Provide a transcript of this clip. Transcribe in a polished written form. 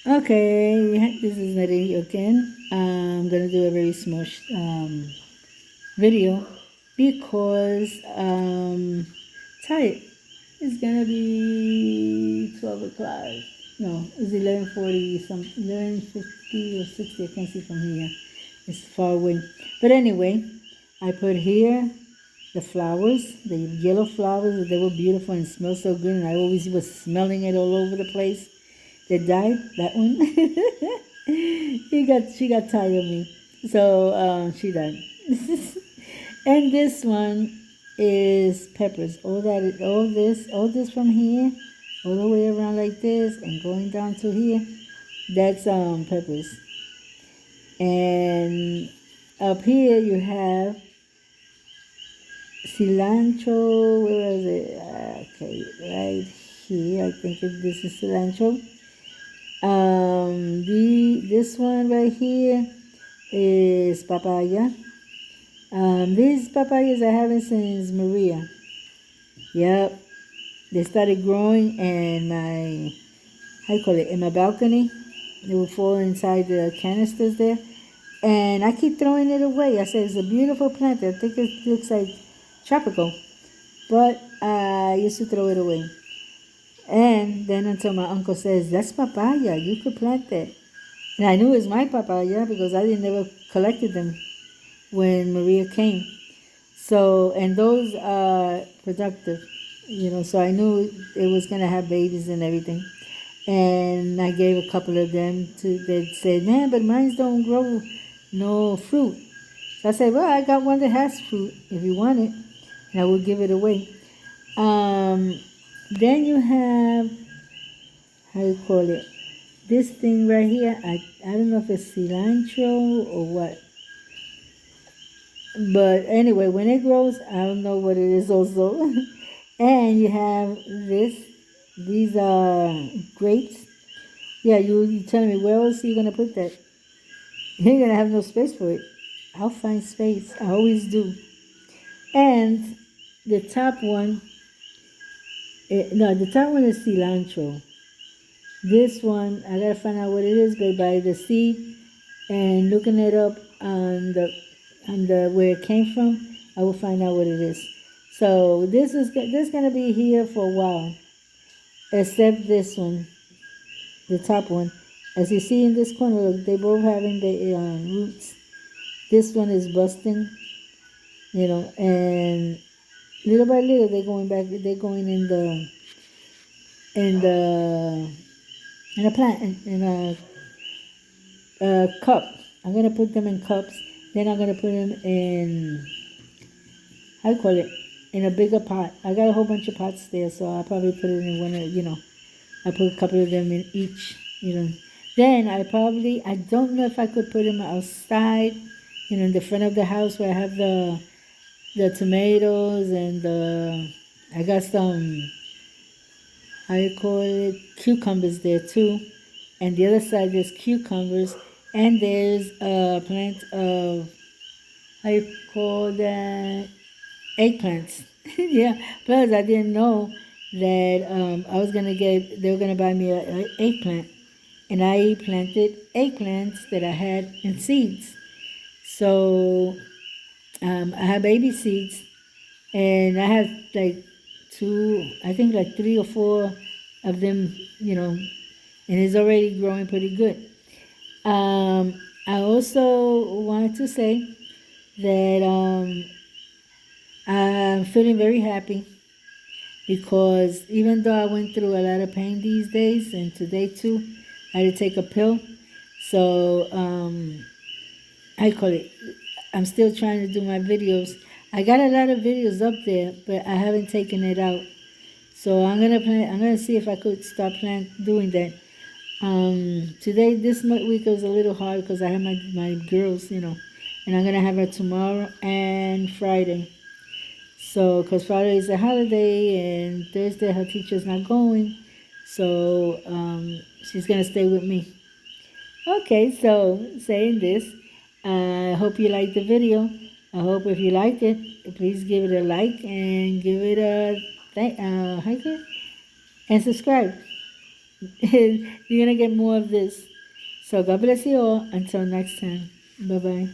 Okay, this is Nery again. I'm gonna do a very small video because tired. It's gonna be 12 o'clock. No, it's 11:40, 11:50 or 60. I can't see from here. It's far away. But anyway, I put here the flowers, the yellow flowers. They were beautiful and smelled so good, and I always was smelling it all over the place. They died. That one. She got tired of me, so she died. And this one is peppers. All this from here, all the way around like this, and going down to here. That's peppers. And up here you have cilantro. Where is it? Okay, right here. I think this is cilantro. This one right here is papaya. These papayas I haven't since Maria. Yep, they started growing in my, how you call it, in my balcony. They would fall inside the canisters there, and I keep throwing it away. I said it's a beautiful plant. I think it looks like tropical, but I used to throw it away. And then until my uncle says, that's papaya, you could plant that. And I knew it was my papaya because I didn't never collected them when Maria came. So, and those are productive, so I knew it was going to have babies and everything. And I gave a couple of them they said, man, but mine don't grow no fruit. So I said, well, I got one that has fruit if you want it. And I will give it away. Then you have, how you call it, this thing right here. I don't know if it's cilantro or what. But anyway, when it grows, I don't know what it is also. And you have these are grapes. Yeah, you telling me where else are you gonna put that? You're gonna have no space for it. I'll find space. I always do. And the top one, no, the top one is cilantro. This one, I gotta find out what it is, but by the seed and looking it up on the where it came from, I will find out what it is. So this gonna be here for a while, except this one, the top one. As you see in this corner, look, they both having the roots. This one is busting, and little by little they're going back. They're going in the in a plant in a cup. I'm gonna put them in cups. Then I'm gonna put them in, how do you call it, in a bigger pot. I got a whole bunch of pots there, so I'll probably put it in one of, I put a couple of them in each. Then I don't know if I could put them outside, in the front of the house where I have the tomatoes and I got some, how you call it, cucumbers there too. And the other side there's cucumbers, and there's a plant of, how you call that, eggplants. Yeah, plus I didn't know that they were gonna buy me an eggplant, and I planted eggplants that I had in seeds. So I have baby seeds, and I have like I think like 3 or 4 of them, and it's already growing pretty good. I also wanted to say that I'm feeling very happy because even though I went through a lot of pain these days, and today too, I had to take a pill. So I call it. I'm still trying to do my videos. I got a lot of videos up there, but I haven't taken it out. So I'm gonna see if I could start doing that. This week was a little hard because I have my girls, and I'm gonna have her tomorrow and Friday. So, because Friday is a holiday and Thursday her teacher's not going, so she's gonna stay with me. Okay, so saying this, I hope you liked the video. I hope if you liked it, please give it a like and give it a and subscribe. You're gonna get more of this. So God bless you all. Until next time. Bye bye.